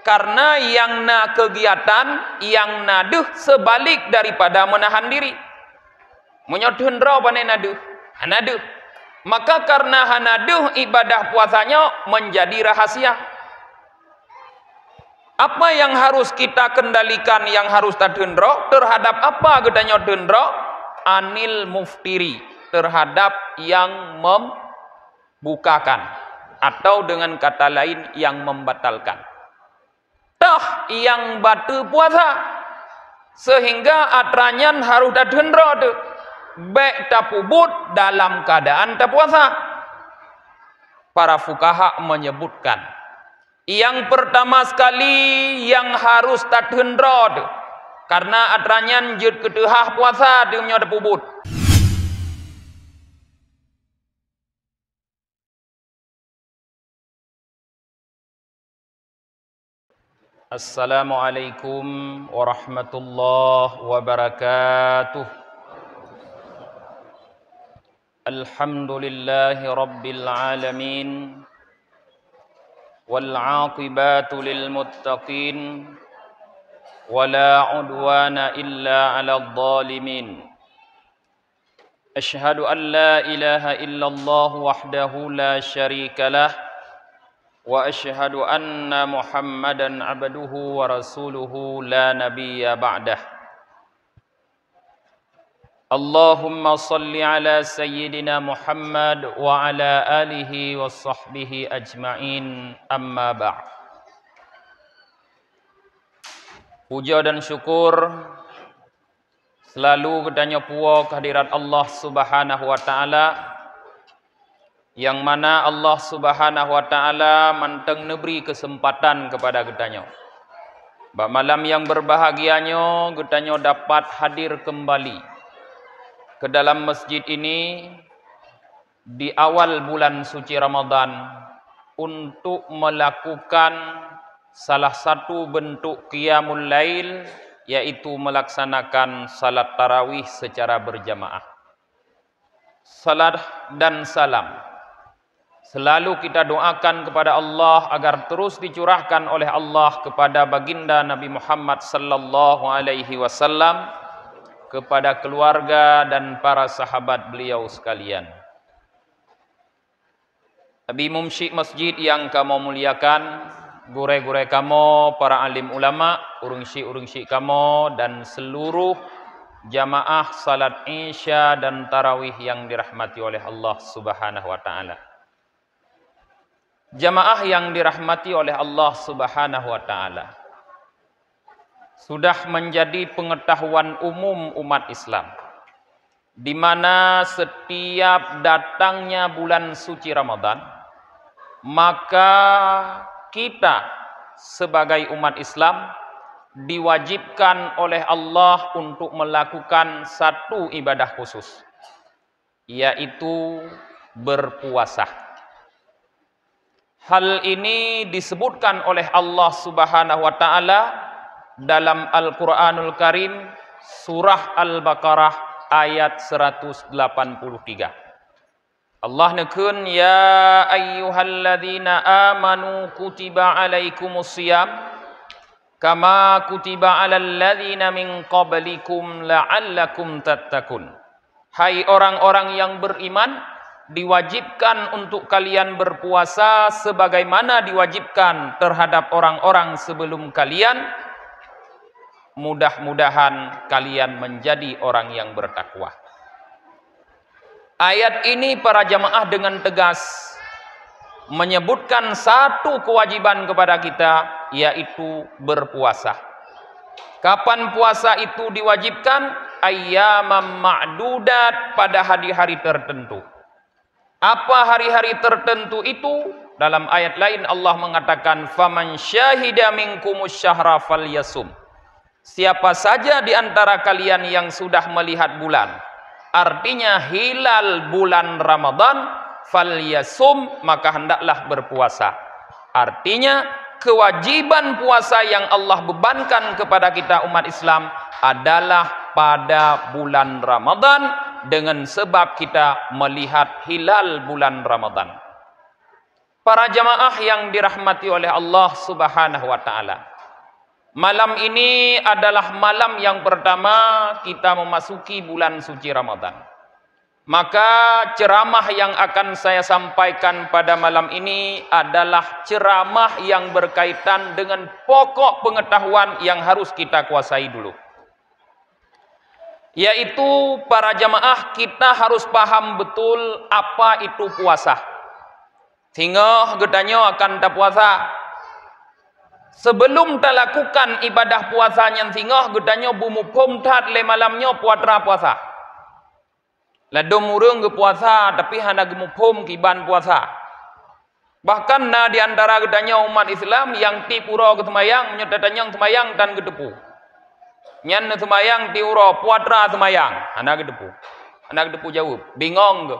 Karena yang na kegiatan, yang naduh sebalik daripada menahan diri. Menyodhendra panai naduh. Naduh. Maka karena hanaduh ibadah puasanya menjadi rahasia. Apa yang harus kita kendalikan, yang harus tadhendra terhadap apa gedanya dhendra? Anil muftiri, terhadap yang membukakan, atau dengan kata lain yang membatalkan. Tah yang batu puasa, sehingga atranyan harus tadhendra tu. Baik tapubut dalam keadaan tapuasa. Para fukaha menyebutkan yang pertama sekali yang harus tadhendra, karena atranyan jud kedehah puasa dunya tapubut. Assalamualaikum warahmatullahi wabarakatuh. Alhamdulillahi rabbil alamin, wal aqibatu lil muttaqin, wala udwana illa 'alal zalimin. Asyhadu an la ilaha illallah wahdahu la syarika lah, wa asyhadu anna Muhammadan abduhu wa rasuluhu la nabiyya ba'dah. Allahumma salli ala sayyidina Muhammad wa ala alihi wa sahbihi ajma'in, amma ba'd. Puja dan syukur selalu kedanya puwa kehadirat Allah Subhanahu wa taala, yang mana Allah Subhanahu wa taala manteng neberi kesempatan kepada kedanya. Ba malam yang berbahagianya kedanya dapat hadir kembali ke dalam masjid ini di awal bulan suci Ramadan untuk melakukan salah satu bentuk qiyamul lail, yaitu melaksanakan salat tarawih secara berjamaah. Salat dan salam selalu kita doakan kepada Allah agar terus dicurahkan oleh Allah kepada baginda Nabi Muhammad sallallahu alaihi wasallam, kepada keluarga dan para sahabat beliau sekalian. Abi mumsyik masjid yang kamu muliakan, gure-gure kamu, para alim ulama, urung-syik kamu, dan seluruh jamaah salat isya dan tarawih yang dirahmati oleh Allah Subhanahu wa taala. Jamaah yang dirahmati oleh Allah Subhanahu wa taala, sudah menjadi pengetahuan umum umat Islam, di mana setiap datangnya bulan suci Ramadan, maka kita sebagai umat Islam diwajibkan oleh Allah untuk melakukan satu ibadah khusus, yaitu berpuasa. Hal ini disebutkan oleh Allah Subhanahu wa taala dalam Al-Quranul Karim, surah Al-Baqarah ayat 183. Allah nekun, ya ayyuhalladzina amanu kutiba alaikumusiyam kama kutiba alal ladzina min qablikum la'allakum tattaqun. Hai orang-orang yang beriman, diwajibkan untuk kalian berpuasa sebagaimana diwajibkan terhadap orang-orang sebelum kalian. Mudah-mudahan kalian menjadi orang yang bertakwa. Ayat ini para jamaah dengan tegas menyebutkan satu kewajiban kepada kita, yaitu berpuasa. Kapan puasa itu diwajibkan? Ayyamam ma'dudat, pada hari-hari tertentu. Apa hari-hari tertentu itu? Dalam ayat lain Allah mengatakan, faman syahida minkumus syahra falyasum. Siapa saja di antara kalian yang sudah melihat bulan, artinya hilal bulan Ramadan, falyasum, maka hendaklah berpuasa. Artinya kewajiban puasa yang Allah bebankan kepada kita umat Islam adalah pada bulan Ramadan, dengan sebab kita melihat hilal bulan Ramadan. Para jamaah yang dirahmati oleh Allah Subhanahu wa taala. Malam ini adalah malam yang pertama kita memasuki bulan suci Ramadan. Maka ceramah yang akan saya sampaikan pada malam ini adalah ceramah yang berkaitan dengan pokok pengetahuan yang harus kita kuasai dulu. Yaitu para jamaah kita harus paham betul apa itu puasa. Sehingga gedanya akan tak puasa. Sebelum tak lakukan ibadah puasanya sehingga gedanya bumupum tat le malamnya puasa. Ladom urung ke puasa tapi hana gemupum kiban puasa. Bahkan na di antara gedanya umat Islam yang ti pura ke semayang menyetatanya semayang dan gedepu. Nyan semayang ti uro puatra semayang hana gedepu. Hana gedepu jawab bingung ke.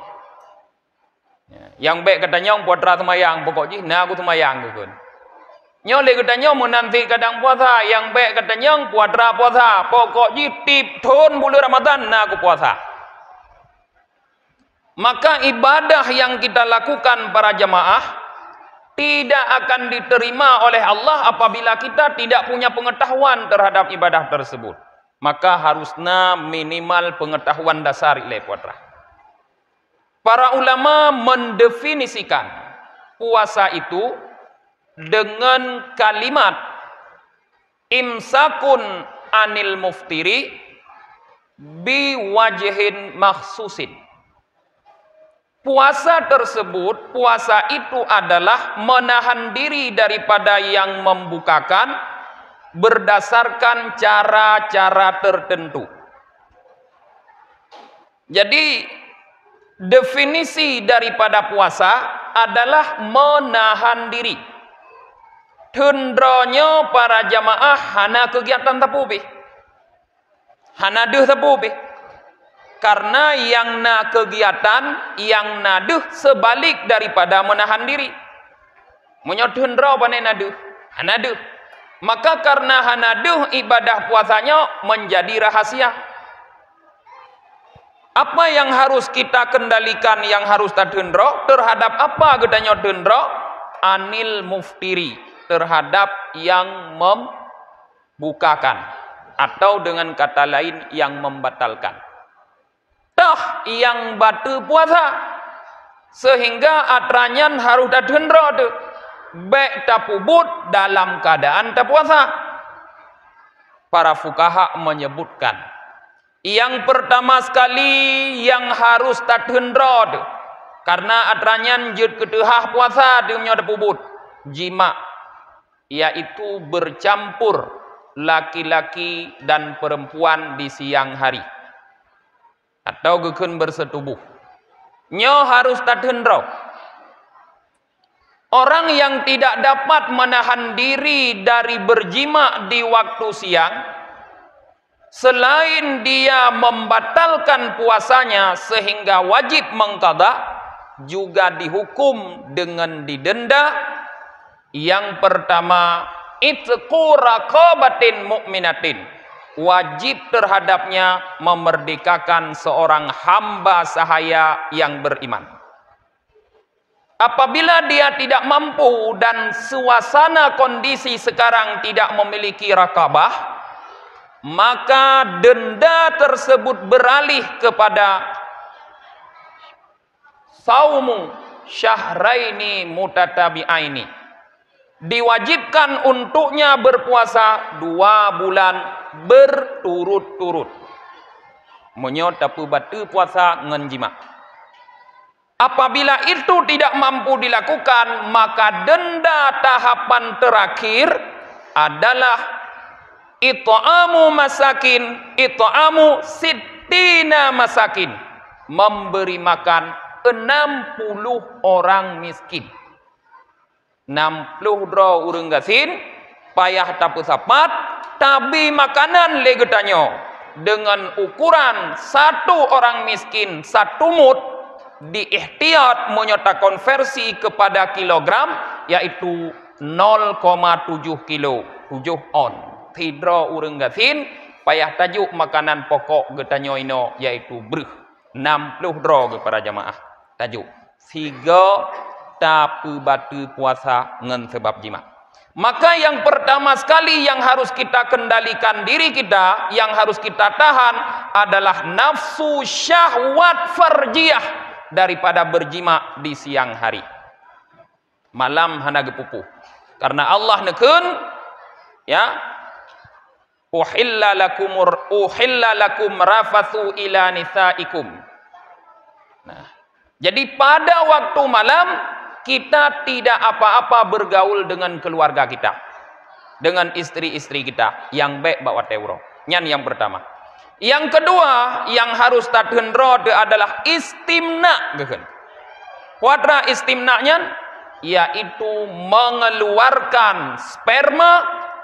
Yang baik katanya puatra semayang pokoknya na aku semayang ke. Nyole katanya menanti kadang puasa, yang baik katanya puatra puasa. Pokoknya tip tahun bulan Ramadan na aku puasa. Maka ibadah yang kita lakukan para jamaah tidak akan diterima oleh Allah apabila kita tidak punya pengetahuan terhadap ibadah tersebut. Maka harusnya minimal pengetahuan dasar ilai puatra. Para ulama mendefinisikan puasa itu dengan kalimat imsakun anil muftiri biwajhin makhsusin. Puasa tersebut, puasa itu adalah menahan diri daripada yang membukakan berdasarkan cara-cara tertentu. Jadi definisi daripada puasa adalah menahan diri. Tundronya para jamaah hana kegiatan tapubi. Hana duh tapubi. Karena yang na kegiatan, yang naduh sebalik daripada menahan diri. Menyotundro pane naduh. Hana duh. Maka karena hana duh ibadah puasanya menjadi rahasia. Apa yang harus kita kendalikan, yang harus tadendro terhadap apa gedanya dendro? Anil muftiri, terhadap yang membukakan atau dengan kata lain yang membatalkan. Tah yang batu puasa sehingga atranyan harus tadendro tu baik tapubut dalam keadaan tak puasa. Para fukaha menyebutkan yang pertama sekali yang harus tadendro karena atranyan jud kedehah puasa dia tapubut jima, yaitu bercampur laki-laki dan perempuan di siang hari atau gekun bersetubuh. Nyo harus tadendro. Orang yang tidak dapat menahan diri dari berjima di waktu siang, selain dia membatalkan puasanya sehingga wajib mengqadha, juga dihukum dengan didenda. Yang pertama, itqu raqabatin mu'minatin, wajib terhadapnya memerdekakan seorang hamba sahaya yang beriman. Apabila dia tidak mampu dan suasana kondisi sekarang tidak memiliki raqabah, maka denda tersebut beralih kepada saumu syahraini mutatabi'aini. Diwajibkan untuknya berpuasa 2 bulan berturut-turut. Menyot tapu batu puasa ngenjima. Apabila itu tidak mampu dilakukan, maka denda tahapan terakhir adalah it'amu masakin, it'amu sittina masakin, memberi makan 60 orang miskin. 60 dro urang gasin payah tapu sapat tapi makanan legetanyo dengan ukuran 1 orang miskin 1 mud diihtiyat menyota konversi kepada kilogram, yaitu 0,7 kilo 7 on. Tidro urang gasin payah tajuk makanan pokok getanyo ino yaitu breh 60 dro kepada jamaah tajuk. Siga tapi batu puasa ngan sebab jima. Maka yang pertama sekali yang harus kita kendalikan diri kita, yang harus kita tahan adalah nafsu syahwat farjiyah daripada berjima di siang hari. Malam hana gepupu. Karena Allah neken ya, uhilla lakum rafathu ila nisaikum. Nah, jadi pada waktu malam kita tidak apa-apa bergaul dengan keluarga kita, dengan istri-istri kita yang baik bawa teuro. Nyan yang pertama. Yang kedua yang harus tathendro adalah istimna geukeun. Kuadra istimna-nya yaitu mengeluarkan sperma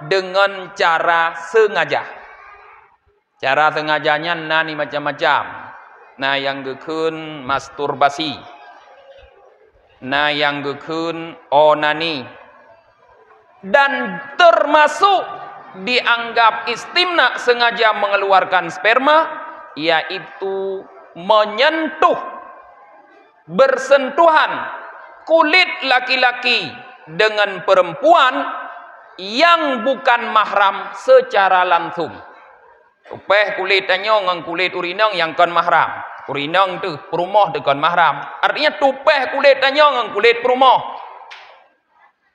dengan cara sengaja. Cara sengajanya nani macam-macam. Nah yang geukeun masturbasi. Nah yang geukeun onani. Dan termasuk dianggap istimna sengaja mengeluarkan sperma yaitu menyentuh, bersentuhan kulit laki-laki dengan perempuan yang bukan mahram secara langsung. Tupeh kulit tanyo ngan kulit urinang yang kon mahram. Urinang tu perumah tu kon mahram. Artinya tupeh kulit tanyo ngan kulit perumah.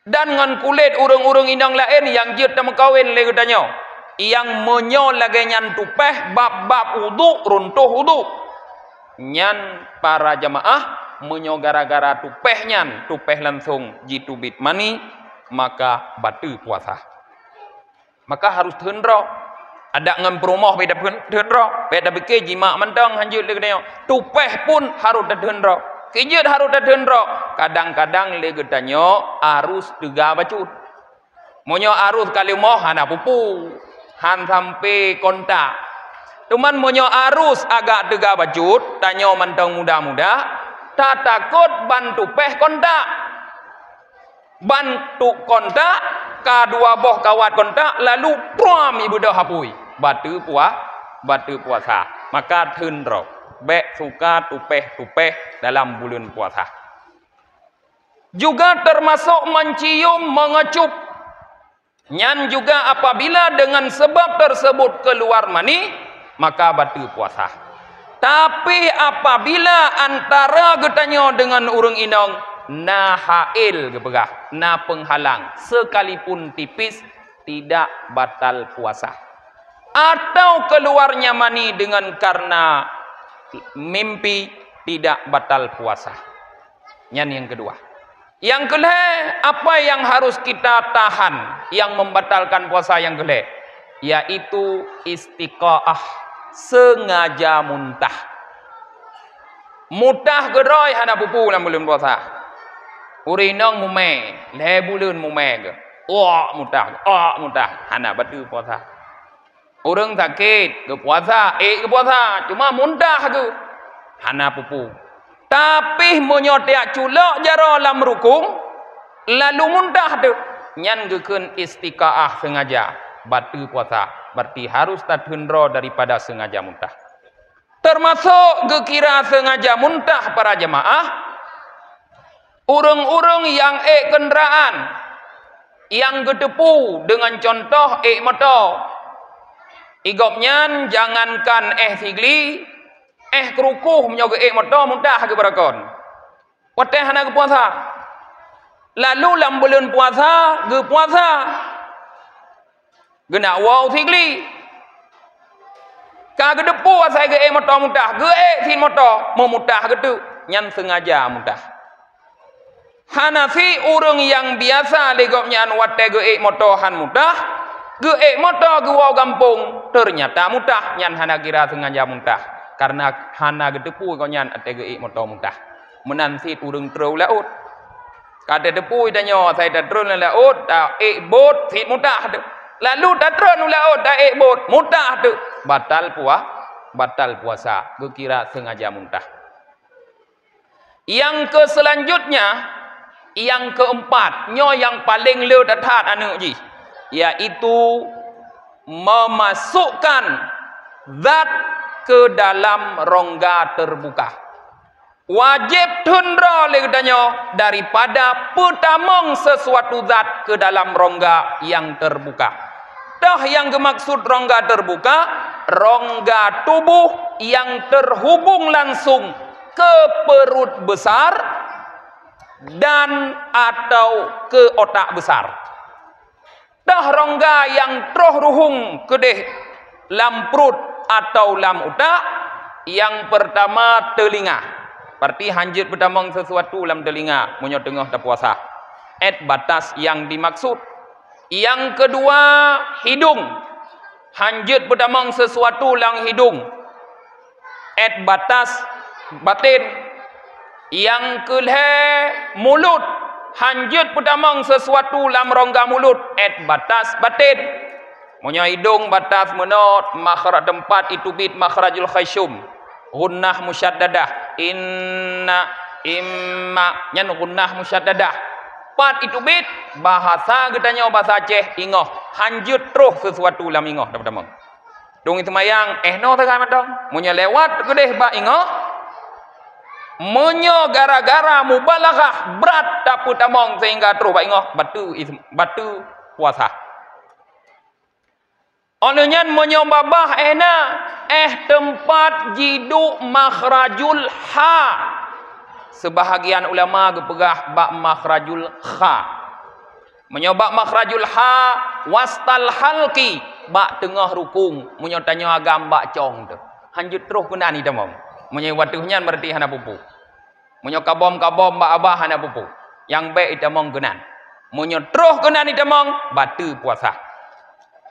Dan ngan kulit urung-urung inang lain yang jut tam kawin le tanyo. Yang menyo lagi nyan tupeh bab-bab wudu runtuh wudu. Nyan para jamaah menyo gara-gara tupeh langsung jitu bit mani maka batu puasa. Maka harus thendro. Ada ngam perumah beda thendro, beda beke jima mentang hanjut le tanya. Tupeh pun harus thendro. Kijut harus thendro. Kadang-kadang le getanyo arus tega bacut. Monyo arus kali moh hana pupu. Han sampai kontak. Cuman monyo arus agak tega bacut, tanyo mentang muda-muda tak takut bantu peh kontak. Bantu kontak, kedua boh kawat kontak, lalu pram ibu dah hapui. Batu puasa. Maka thendro. Bek suka tupeh dalam bulan puasa. Juga termasuk mencium, mengecup. Nyan juga apabila dengan sebab tersebut keluar mani, maka batu puasa. Tapi apabila antara getanyo dengan urung inong na hail gepegah, na penghalang sekalipun tipis tidak batal puasa. Atau keluarnya mani dengan karena mimpi tidak batal puasa. Yang kedua. Yang kedua, apa yang harus kita tahan yang membatalkan puasa yang kedua? Yaitu istiqaah, sengaja muntah. Muntah geroy hana pupu dalam bulan puasa. Urinang mume, le bulan mume ke. Muntah, hana batu puasa. Orang sakit ke puasa, ke puasa, cuma muntah ke. Hana pupu. Tapi menyotek culak jaro lam rukung, lalu muntah tu. Nyan gekeun istiqaah sengaja batu puasa. Berarti harus tathendro daripada sengaja muntah. Termasuk gekira sengaja muntah para jemaah, urung-urung yang kenderaan, yang gedepu dengan contoh motor. Igopnyan jangankan sigli, kerukuh menyoga motor muntah ke berakon. Wateh hana ke puasa. Lalu lam bulan puasa, ge puasa. Gena wow sigli. Ka gedepu asai ge motor muntah, ge sin motor memutah getu, nyan sengaja muntah. Hanafi urung yang biasa legopnyan wate ge motor han muntah, ge motor ge wow gampung, ternyata muntah, nyan hana kira sengaja muntah. Karena hana gedepu kau nyan ate ge motor muntah. Menansi urung trau laut. Kata depu itanyo saya datron laut, bot sit muntah tu. Lalu datron laut bot muntah tu. Batal puasa. Kukira sengaja muntah. Yang selanjutnya, yang keempat, yang paling leu datat anu ji, yaitu memasukkan zat ke dalam rongga terbuka. wajib tundra le katanya daripada petamang sesuatu zat ke dalam rongga yang terbuka. Dah yang dimaksud rongga terbuka, rongga tubuh yang terhubung langsung ke perut besar dan atau ke otak besar. Dah rongga yang terus ruhung kedeh lam perut atau lam otak. Yang pertama telinga. Berarti hanjit pertama sesuatu dalam telinga, munyo tengah dah puasa. Batas yang dimaksud. Yang kedua, hidung. Hanjit pertama sesuatu dalam hidung. Batas batin. Yang kedua, mulut. Hanjit pertama sesuatu dalam rongga mulut. Batas batin. Munyo hidung batas menot makhraj tempat itu bit makhrajul khasyum. Gunnah musyaddadah, inna imma nyan gunnah musyaddadah. Pat itu bit bahasa gedanya bahasa Aceh ingoh hanjut terus sesuatu lam ingoh dapat mong. Dong itu mayang no tekan dong. Munyo lewat gedeh ba ingoh. Munyo gara-gara mubalaghah berat dapat tamong sehingga terus ba ingoh batu puasa. Olehnya menyobabah tempat jidu makhrajul ha. Sebahagian ulama gepegah bak makhrajul kha. Menyobak makhrajul ha wastal halki bak tengah rukung. Menyotanya agam bak cong tu. Hanjut terus kena ni demam. Menyewatuhnya berarti hana pupu. Menyokabom bak abah hana pupu. Yang baik demam kenan. Menyotruh kena ni demam batu puasa.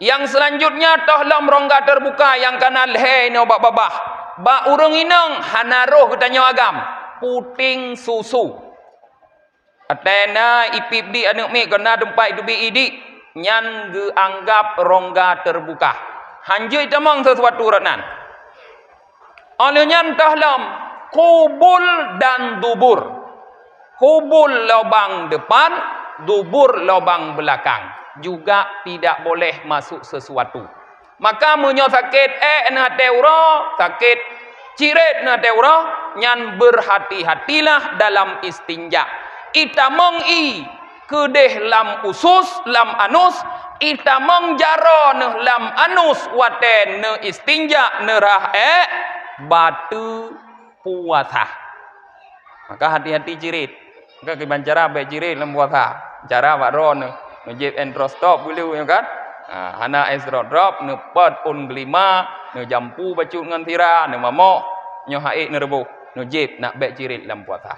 Yang selanjutnya tohlam rongga terbuka yang kanan leher no bak babah. Bak urung inang hanaruh katanya agam. Puting susu. Atena ipip di anak mi kena tempat itu bi idi. Nyan geanggap rongga terbuka. Hanjui tamang sesuatu ranan. Olehnya tohlam kubul dan dubur. Kubul lubang depan, dubur lubang belakang. Juga tidak boleh masuk sesuatu. Maka munyo sakit na teuro, sakit cirit na teuro, nyan berhati-hatilah dalam istinja. Itamong kedeh lam usus, lam anus, itamong jaro ne lam anus waten ne istinja ne rah batu puasa. Maka hati-hati cirit. Maka kibancara baik cirit lam puasa. Cara waro ne ngejip entrostop bulu ya kan. Hana esrodrop ne pat un gelima ne jampu bacu ngan tira ne mamok nyo haik ne rebuh ne jip nak baik cirit lam puasa.